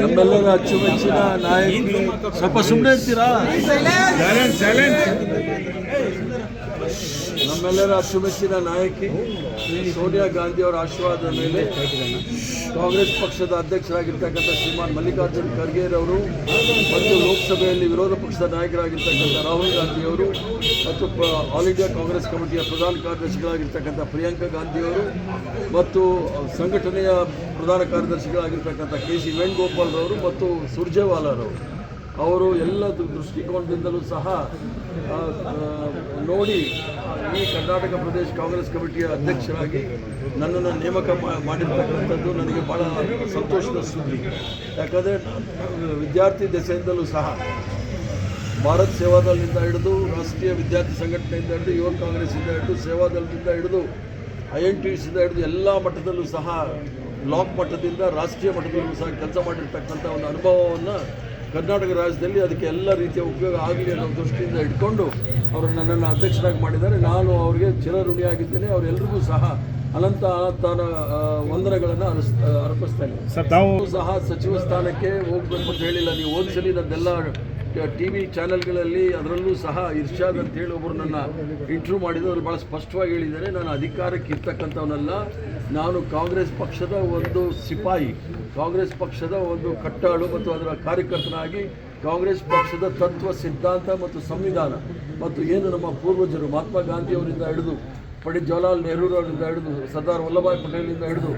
ನಮ್ಮೆಲ್ಲರ ಅಚ್ಚುಮೆಚ್ಚಿನ ನಾಯಕಿ ಸ್ವಲ್ಪ ಸುಮ್ಮನೆ ಇರ್ತೀರಾ? ನಮ್ಮೆಲ್ಲರ ಅಚ್ಚುಮೆಚ್ಚಿನ ನಾಯಕಿ ಸೋನಿಯಾ ಗಾಂಧಿ ಅವರ ಆಶೀರ್ವಾದದ ಮೇಲೆ ಕಾಂಗ್ರೆಸ್ ಪಕ್ಷದ ಅಧ್ಯಕ್ಷರಾಗಿರ್ತಕ್ಕಂಥ ಶ್ರೀಮಾನ್ ಮಲ್ಲಿಕಾರ್ಜುನ್ ಖರ್ಗೆರವರು ಮತ್ತು ಲೋಕಸಭೆಯಲ್ಲಿ ವಿರೋಧ ಪಕ್ಷದ ನಾಯಕರಾಗಿರ್ತಕ್ಕಂಥ ರಾಹುಲ್ ಗಾಂಧಿಯವರು ಮತ್ತು ಆಲ್ ಇಂಡಿಯಾ ಕಾಂಗ್ರೆಸ್ ಕಮಿಟಿಯ ಪ್ರಧಾನ ಕಾರ್ಯದರ್ಶಿಗಳಾಗಿರ್ತಕ್ಕಂಥ ಪ್ರಿಯಾಂಕಾ ಗಾಂಧಿಯವರು ಮತ್ತು ಸಂಘಟನೆಯ ಪ್ರಧಾನ ಕಾರ್ಯದರ್ಶಿಗಳಾಗಿರ್ತಕ್ಕಂಥ ಕೆ.ಸಿ. ವೇಣುಗೋಪಾಲ್ರವರು ಮತ್ತು ಸುರ್ಜೇವಾಲಾರವರು ಅವರು ಎಲ್ಲ ದೃಷ್ಟಿಕೋನದಿಂದಲೂ ಸಹ ನೋಡಿ ಈ ಕರ್ನಾಟಕ ಪ್ರದೇಶ ಕಾಂಗ್ರೆಸ್ ಕಮಿಟಿಯ ಅಧ್ಯಕ್ಷರಾಗಿ ನನ್ನನ್ನು ನೇಮಕ ಮಾಡಿರ್ತಕ್ಕಂಥದ್ದು ನನಗೆ ಭಾಳ ಸಂತೋಷದ ಸುದ್ದಿ. ಯಾಕಂದರೆ ವಿದ್ಯಾರ್ಥಿ ದೆಸೆಯಿಂದಲೂ ಸಹ ಭಾರತ್ ಸೇವಾದಳದಿಂದ ಹಿಡಿದು ರಾಷ್ಟ್ರೀಯ ವಿದ್ಯಾರ್ಥಿ ಸಂಘಟನೆಯಿಂದ ಹಿಡಿದು ಯುವ ಕಾಂಗ್ರೆಸ್ಸಿಂದ ಹಿಡಿದು ಸೇವಾದಳದಿಂದ ಹಿಡಿದು INTUಸಿಂದ ಹಿಡಿದು ಎಲ್ಲ ಮಟ್ಟದಲ್ಲೂ ಸಹ ಬ್ಲಾಕ್ ಮಟ್ಟದಿಂದ ರಾಷ್ಟ್ರೀಯ ಮಟ್ಟದಲ್ಲೂ ಸಹ ಕೆಲಸ ಮಾಡಿರ್ತಕ್ಕಂಥ ಒಂದು ಅನುಭವವನ್ನು ಕರ್ನಾಟಕ ರಾಜ್ಯದಲ್ಲಿ ಅದಕ್ಕೆ ಎಲ್ಲ ರೀತಿಯ ಉಪಯೋಗ ಆಗಲಿ ಅನ್ನೋ ದೃಷ್ಟಿಯಿಂದ ಇಟ್ಕೊಂಡು ಅವರು ನನ್ನನ್ನು ಅಧ್ಯಕ್ಷರಾಗಿ ಮಾಡಿದ್ದಾರೆ. ನಾನು ಅವರಿಗೆ ಚಿರಋಣಿಯಾಗಿದ್ದೇನೆ. ಅವರೆಲ್ಲರಿಗೂ ಸಹ ಅನಂತ ವಂದನೆಗಳನ್ನು ಅರ್ಪಿಸ್ತೇನೆ. ತಾವು ಸಹ ಸಚಿವ ಸ್ಥಾನಕ್ಕೆ ಹೋಗಬೇಕು ಅಂತ ಹೇಳಿಲ್ಲ. ನೀವು ಓದಿಸಲಿ ನನ್ನೆಲ್ಲ TV ಚಾನೆಲ್ಗಳಲ್ಲಿ ಅದರಲ್ಲೂ ಸಹ ಇರ್ಷಾದ್ ಅಂತ ಹೇಳಿ ಒಬ್ಬರು ನನ್ನ ಇಂಟರ್ವ್ಯೂ ಮಾಡಿದ್ರು. ಅವ್ರು ಭಾಳ ಸ್ಪಷ್ಟವಾಗಿ ಹೇಳಿದ್ದಾರೆ, ನಾನು ಅಧಿಕಾರಕ್ಕೆ ಇರ್ತಕ್ಕಂಥವನ್ನೆಲ್ಲ, ನಾನು ಕಾಂಗ್ರೆಸ್ ಪಕ್ಷದ ಒಂದು ಸಿಪಾಯಿ, ಕಾಂಗ್ರೆಸ್ ಪಕ್ಷದ ಒಂದು ಕಟ್ಟಾಳು ಮತ್ತು ಅದರ ಕಾರ್ಯಕರ್ತನಾಗಿ ಕಾಂಗ್ರೆಸ್ ಪಕ್ಷದ ತತ್ವ ಸಿದ್ಧಾಂತ ಮತ್ತು ಸಂವಿಧಾನ ಮತ್ತು ಏನು ನಮ್ಮ ಪೂರ್ವಜರು ಮಹಾತ್ಮ ಗಾಂಧಿಯವರಿಂದ ಹಿಡಿದು ಪಂಡಿತ್ ಜವಾಹರ್ಲಾಲ್ ನೆಹರೂರವರಿಂದ ಹಿಡಿದು ಸರ್ದಾರ್ ವಲ್ಲಭಾಯ್ ಪಟೇಲಿಂದ ಹಿಡಿದು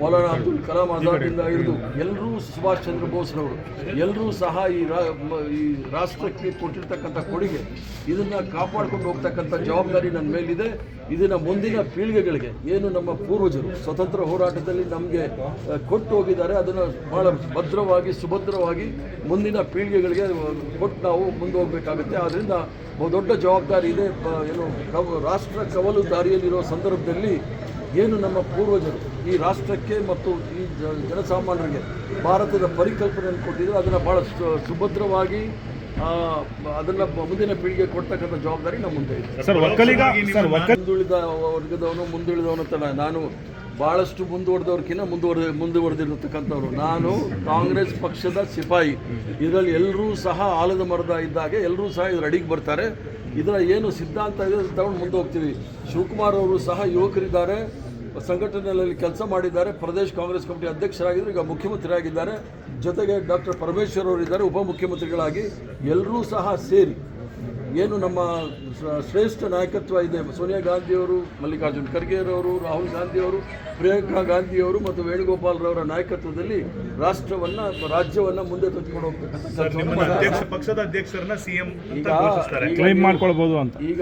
ಮೌಲಾನಾ ಅಬ್ದುಲ್ ಕಲಾಂ ಆಜಾದಿಂದ ಹಿಡಿದು ಎಲ್ಲರೂ ಸುಭಾಷ್ ಚಂದ್ರ ಬೋಸ್ರವರು ಎಲ್ಲರೂ ಸಹ ಈ ರಾಷ್ಟ್ರಕ್ಕೆ ಕೊಟ್ಟಿರ್ತಕ್ಕಂಥ ಕೊಡುಗೆ ಇದನ್ನು ಕಾಪಾಡ್ಕೊಂಡು ಹೋಗ್ತಕ್ಕಂಥ ಜವಾಬ್ದಾರಿ ನನ್ನ ಮೇಲಿದೆ. ಇದನ್ನು ಮುಂದಿನ ಪೀಳಿಗೆಗಳಿಗೆ ಏನು ನಮ್ಮ ಪೂರ್ವಜರು ಸ್ವತಂತ್ರ ಹೋರಾಟದಲ್ಲಿ ನಮಗೆ ಕೊಟ್ಟು ಹೋಗಿದ್ದಾರೆ ಅದನ್ನು ಭಾಳ ಭದ್ರವಾಗಿ ಸುಭದ್ರವಾಗಿ ಮುಂದಿನ ಪೀಳಿಗೆಗಳಿಗೆ ಕೊಟ್ಟು ನಾವು ಮುಂದೆ ಹೋಗಬೇಕಾಗುತ್ತೆ. ಆದ್ದರಿಂದ ದೊಡ್ಡ ಜವಾಬ್ದಾರಿ ಇದೆ. ಏನು ರಾಷ್ಟ್ರ ಕವಲು ದಾರಿಯಲ್ಲಿರೋ ಸಂದರ್ಭದಲ್ಲಿ ಏನು ನಮ್ಮ ಪೂರ್ವಜರು ಈ ರಾಷ್ಟ್ರಕ್ಕೆ ಮತ್ತು ಈ ಜನಸಾಮಾನ್ಯರಿಗೆ ಭಾರತದ ಪರಿಕಲ್ಪನೆಯನ್ನು ಕೊಟ್ಟಿದ್ರು ಅದನ್ನು ಭಾಳ ಸುಭದ್ರವಾಗಿ ಅದನ್ನು ಮುಂದಿನ ಪೀಳಿಗೆ ಕೊಡ್ತಕ್ಕಂಥ ಜವಾಬ್ದಾರಿ ನಮ್ಮ ಮುಂದೆ ಇದೆ. ಮುಂದುಳಿದ ವರ್ಗದವನು ಮುಂದುಳಿದವನು ಅಂತ ನಾನು ಭಾಳಷ್ಟು ಮುಂದುವರೆದವ್ರಕ್ಕಿಂತ ಮುಂದುವರೆದಿರತಕ್ಕಂಥವ್ರು. ನಾನು ಕಾಂಗ್ರೆಸ್ ಪಕ್ಷದ ಸಿಪಾಯಿ. ಇದರಲ್ಲಿ ಎಲ್ಲರೂ ಸಹ ಆಲದ ಮರದ ಇದ್ದಾಗೆ ಎಲ್ಲರೂ ಸಹ ಇದ್ರ ಅಡಿಗೆ ಬರ್ತಾರೆ. ಇದರ ಏನು ಸಿದ್ಧಾಂತ ಇದೆ ತಗೊಂಡು ಮುಂದೆ ಹೋಗ್ತೀವಿ. ಶಿವಕುಮಾರ್ ಅವರು ಸಹ ಯುವಕರಿದ್ದಾರೆ, ಸಂಘಟನೆಯಲ್ಲಿ ಕೆಲಸ ಮಾಡಿದ್ದಾರೆ, ಪ್ರದೇಶ ಕಾಂಗ್ರೆಸ್ ಕಮಿಟಿ ಅಧ್ಯಕ್ಷರಾಗಿದ್ದರು, ಈಗ ಮುಖ್ಯಮಂತ್ರಿಯಾಗಿದ್ದಾರೆ. ಜೊತೆಗೆ ಡಾಕ್ಟರ್ ಪರಮೇಶ್ವರ್ ಅವರಿದ್ದಾರೆ ಉಪಮುಖ್ಯಮಂತ್ರಿಗಳಾಗಿ. ಎಲ್ಲರೂ ಸಹ ಸೇರಿ ಏನು ನಮ್ಮ ಶ್ರೇಷ್ಠ ನಾಯಕತ್ವ ಇದೆ, ಸೋನಿಯಾ ಗಾಂಧಿಯವರು, ಮಲ್ಲಿಕಾರ್ಜುನ್ ಖರ್ಗೆರವರು, ರಾಹುಲ್ ಗಾಂಧಿಯವರು, ಪ್ರಿಯಾಂಕಾ ಗಾಂಧಿಯವರು ಮತ್ತು ವೇಣುಗೋಪಾಲ್ರವರ ನಾಯಕತ್ವದಲ್ಲಿ ರಾಜ್ಯವನ್ನು ಮುಂದೆ ತೆಗೆದುಕೊಂಡು ಹೋಗ್ತಕ್ಕಂಥ ಪಕ್ಷದ ಅಧ್ಯಕ್ಷರನ್ನ CM ಈಗ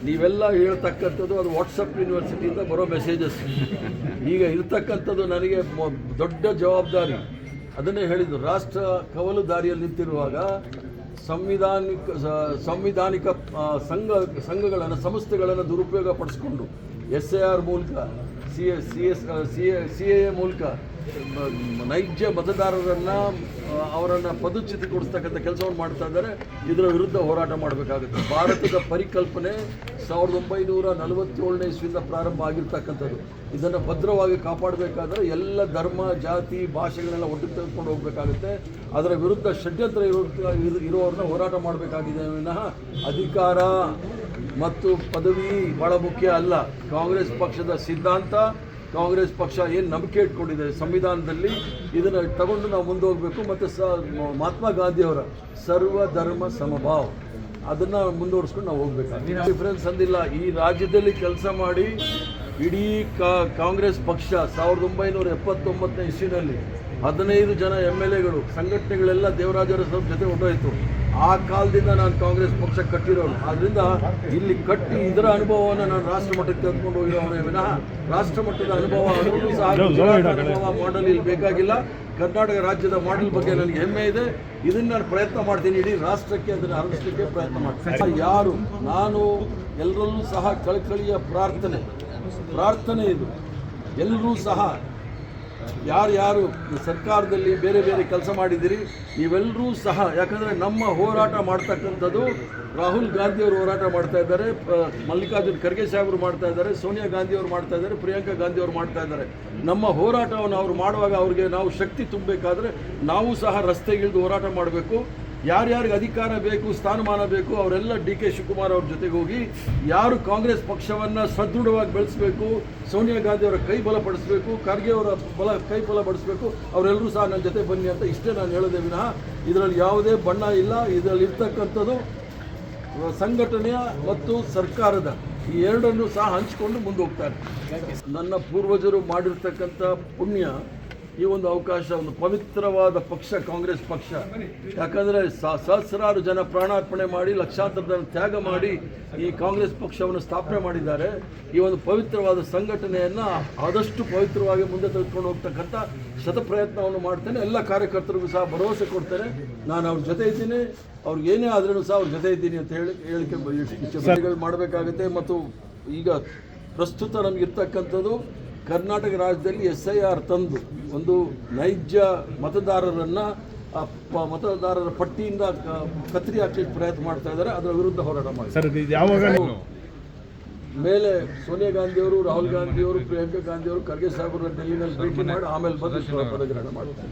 ನೀವೆಲ್ಲ ಹೇಳ್ತಕ್ಕಂಥದ್ದು ಅದು ವಾಟ್ಸಪ್ ಯೂನಿವರ್ಸಿಟಿಯಿಂದ ಬರೋ ಮೆಸೇಜಸ್. ಈಗ ಇರ್ತಕ್ಕಂಥದ್ದು ನನಗೆ ದೊಡ್ಡ ಜವಾಬ್ದಾರಿ. ಅದನ್ನೇ ಹೇಳಿದ್ದು, ರಾಷ್ಟ್ರ ಕವಲು ದಾರಿಯಲ್ಲಿ ನಿಂತಿರುವಾಗ ಸಂವಿಧಾನಿಕ ಸಂಘಗಳನ್ನು ಸಂಸ್ಥೆಗಳನ್ನು ದುರುಪಯೋಗ ಪಡಿಸ್ಕೊಂಡು SIR ಮೂಲಕ CAA ಮೂಲಕ ನೈಜ ಮತದಾರರನ್ನು ಅವರನ್ನು ಪದಚ್ಯುತಿಗೊಳಿಸ್ತಕ್ಕಂಥ ಕೆಲಸವನ್ನು ಮಾಡ್ತಾ ಇದ್ದಾರೆ. ಇದರ ವಿರುದ್ಧ ಹೋರಾಟ ಮಾಡಬೇಕಾಗುತ್ತೆ. ಭಾರತದ ಪರಿಕಲ್ಪನೆ 1947ನೇ ಇಸ್ವಿಯಿಂದ ಪ್ರಾರಂಭ ಆಗಿರ್ತಕ್ಕಂಥದ್ದು. ಇದನ್ನು ಭದ್ರವಾಗಿ ಕಾಪಾಡಬೇಕಾದ್ರೆ ಎಲ್ಲ ಧರ್ಮ ಜಾತಿ ಭಾಷೆಗಳೆಲ್ಲ ಒಟ್ಟಿಗೆ ತೆಗೆದುಕೊಂಡು ಹೋಗಬೇಕಾಗುತ್ತೆ. ಅದರ ವಿರುದ್ಧ ಷಡ್ಯಂತ್ರ ಇರುವವ್ರನ್ನ ಹೋರಾಟ ಮಾಡಬೇಕಾಗಿದೆ ವಿನಃ ಅಧಿಕಾರ ಮತ್ತು ಪದವಿ ಭಾಳ ಮುಖ್ಯ ಅಲ್ಲ. ಕಾಂಗ್ರೆಸ್ ಪಕ್ಷದ ಸಿದ್ಧಾಂತ, ಕಾಂಗ್ರೆಸ್ ಪಕ್ಷ ಏನು ನಂಬಿಕೆ ಇಟ್ಕೊಂಡಿದೆ ಸಂವಿಧಾನದಲ್ಲಿ, ಇದನ್ನು ತಗೊಂಡು ನಾವು ಮುಂದೆ ಹೋಗಬೇಕು. ಮತ್ತು ಮಹಾತ್ಮ ಗಾಂಧಿಯವರ ಸರ್ವಧರ್ಮ ಸಮಭಾವ ಅದನ್ನು ಮುಂದುವರಿಸ್ಕೊಂಡು ನಾವು ಹೋಗ್ಬೇಕಾಗ್ತದೆ. ಡಿಫ್ರೆನ್ಸ್ ಅಂದಿಲ್ಲ. ಈ ರಾಜ್ಯದಲ್ಲಿ ಕೆಲಸ ಮಾಡಿ ಇಡೀ ಕಾಂಗ್ರೆಸ್ ಪಕ್ಷ 1979ನೇ ಇಸ್ವಿನಲ್ಲಿ 15 ಜನ MLAಗಳು ಸಂಘಟನೆಗಳೆಲ್ಲ ದೇವರಾಜ ಅರಸರ ಜೊತೆ ಹೊರಟೋಯ್ತು. ಆ ಕಾಲದಿಂದ ನಾನು ಕಾಂಗ್ರೆಸ್ ಪಕ್ಷ ಕಟ್ಟಿರೋನು. ಆದ್ದರಿಂದ ಇಲ್ಲಿ ಕಟ್ಟಿ ಇದರ ಅನುಭವವನ್ನು ನಾನು ರಾಷ್ಟ್ರ ಮಟ್ಟಕ್ಕೆ ತೆಗೆದುಕೊಂಡು ಹೋಗಿರೋನೇ ವಿನಃ ರಾಷ್ಟ್ರ ಮಟ್ಟದ ಅನುಭವ ಮಾಡೆಲ್ ಇಲ್ಲಿ ಬೇಕಾಗಿಲ್ಲ. ಕರ್ನಾಟಕ ರಾಜ್ಯದ ಮಾಡೆಲ್ ಬಗ್ಗೆ ನನಗೆ ಹೆಮ್ಮೆ ಇದೆ. ಇದನ್ನು ನಾನು ಪ್ರಯತ್ನ ಮಾಡ್ತೀನಿ, ಇಡೀ ರಾಷ್ಟ್ರಕ್ಕೆ ಅದನ್ನು ಹರಡಿಸಲಿಕ್ಕೆ ಪ್ರಯತ್ನ ಮಾಡ್ತೀನಿ. ಯಾರು ನಾನು ಎಲ್ಲರಲ್ಲೂ ಸಹ ಕಳಕಳಿಯ ಪ್ರಾರ್ಥನೆ ಇದು. ಎಲ್ಲರೂ ಸಹ ಯಾರ್ಯಾರು ಸರ್ಕಾರದಲ್ಲಿ ಬೇರೆ ಬೇರೆ ಕೆಲಸ ಮಾಡಿದ್ದೀರಿ ನೀವೆಲ್ಲರೂ ಸಹ, ಯಾಕಂದರೆ ನಮ್ಮ ಹೋರಾಟ ಮಾಡ್ತಕ್ಕಂಥದ್ದು ರಾಹುಲ್ ಗಾಂಧಿಯವರು ಹೋರಾಟ ಮಾಡ್ತಾ ಇದ್ದಾರೆ, ಮಲ್ಲಿಕಾರ್ಜುನ್ ಖರ್ಗೆ ಸಾಹೇಬರು ಮಾಡ್ತಾ ಇದ್ದಾರೆ, ಸೋನಿಯಾ ಗಾಂಧಿಯವರು ಮಾಡ್ತಾ ಇದ್ದಾರೆ, ಪ್ರಿಯಾಂಕಾ ಗಾಂಧಿಯವರು ಮಾಡ್ತಾ ಇದ್ದಾರೆ. ನಮ್ಮ ಹೋರಾಟವನ್ನು ಅವ್ರು ಮಾಡುವಾಗ ಅವ್ರಿಗೆ ನಾವು ಶಕ್ತಿ ತುಂಬಬೇಕಾದ್ರೆ ನಾವು ಸಹ ರಸ್ತೆಗಿಳಿದು ಹೋರಾಟ ಮಾಡಬೇಕು. ಯಾರ್ಯಾರಿಗೆ ಅಧಿಕಾರ ಬೇಕು, ಸ್ಥಾನಮಾನ ಬೇಕು, ಅವರೆಲ್ಲ ಡಿ ಕೆ ಶಿವಕುಮಾರ್ ಅವ್ರ ಜೊತೆಗೆ ಹೋಗಿ ಯಾರು ಕಾಂಗ್ರೆಸ್ ಪಕ್ಷವನ್ನು ಸದೃಢವಾಗಿ ಬೆಳೆಸಬೇಕು, ಸೋನಿಯಾ ಗಾಂಧಿ ಅವರ ಕೈ ಬಲಪಡಿಸಬೇಕು, ಖರ್ಗೆ ಅವರ ಕೈ ಬಲಪಡಿಸಬೇಕು, ಅವರೆಲ್ಲರೂ ಸಹ ನನ್ನ ಜೊತೆ ಬನ್ನಿ ಅಂತ ಇಷ್ಟೇ ನಾನು ಹೇಳೋದೇ ವಿನಃ ಇದರಲ್ಲಿ ಯಾವುದೇ ಬಣ್ಣ ಇಲ್ಲ. ಇದರಲ್ಲಿ ಇರ್ತಕ್ಕಂಥದ್ದು ಸಂಘಟನೆಯ ಮತ್ತು ಸರ್ಕಾರದ ಈ ಎರಡನ್ನೂ ಸಹ ಹಂಚಿಕೊಂಡು ಮುಂದೆ ಹೋಗ್ತಾರೆ. ನನ್ನ ಪೂರ್ವಜರು ಮಾಡಿರ್ತಕ್ಕಂಥ ಪುಣ್ಯ ಈ ಒಂದು ಅವಕಾಶ, ಒಂದು ಪವಿತ್ರವಾದ ಪಕ್ಷ ಕಾಂಗ್ರೆಸ್ ಪಕ್ಷ. ಯಾಕಂದರೆ ಸಹಸ್ರಾರು ಜನ ಪ್ರಾಣಾರ್ಪಣೆ ಮಾಡಿ, ಲಕ್ಷಾಂತರ ಜನ ತ್ಯಾಗ ಮಾಡಿ ಈ ಕಾಂಗ್ರೆಸ್ ಪಕ್ಷವನ್ನು ಸ್ಥಾಪನೆ ಮಾಡಿದ್ದಾರೆ. ಈ ಒಂದು ಪವಿತ್ರವಾದ ಸಂಘಟನೆಯನ್ನು ಆದಷ್ಟು ಪವಿತ್ರವಾಗಿ ಮುಂದೆ ತೆಗೆದುಕೊಂಡು ಹೋಗ್ತಕ್ಕಂಥ ಶತಪ್ರಯತ್ನವನ್ನು ಮಾಡ್ತೇನೆ. ಎಲ್ಲ ಕಾರ್ಯಕರ್ತರಿಗೂ ಸಹ ಭರವಸೆ ಕೊಡ್ತೇನೆ, ನಾನು ಅವ್ರ ಜೊತೆ ಇದ್ದೀನಿ, ಅವ್ರಿಗೆ ಏನೇ ಆದ್ರೂ ಸಹ ಅವ್ರ ಜೊತೆ ಇದ್ದೀನಿ ಅಂತ ಹೇಳಿಕೆ ಮಾಡಬೇಕಾಗುತ್ತೆ. ಮತ್ತು ಈಗ ಪ್ರಸ್ತುತ ನಮಗಿರ್ತಕ್ಕಂಥದ್ದು ಕರ್ನಾಟಕ ರಾಜ್ಯದಲ್ಲಿ SIR ತಂದು ಒಂದು ನೈಜ ಮತದಾರರನ್ನು ಮತದಾರರ ಪಟ್ಟಿಯಿಂದ ಕತ್ತರಿ ಹಾಕಲಿಕ್ಕೆ ಪ್ರಯತ್ನ ಮಾಡ್ತಾ ಇದ್ದಾರೆ. ಅದರ ವಿರುದ್ಧ ಹೋರಾಟ ಮಾಡ್ತಾರೆ. ಮೇಲೆ ಸೋನಿಯಾ ಗಾಂಧಿಯವರು, ರಾಹುಲ್ ಗಾಂಧಿಯವರು, ಪ್ರಿಯಾಂಕಾ ಗಾಂಧಿಯವರು, ಖರ್ಗೆ ಸಾಹೇಬರು ಡೆಲ್ಲಿನಲ್ಲಿ ಭೇಟಿ ಮಾಡಿ ಆಮೇಲೆ ಬಂದು ಪದಗ್ರಹಣ ಮಾಡ್ತಾರೆ.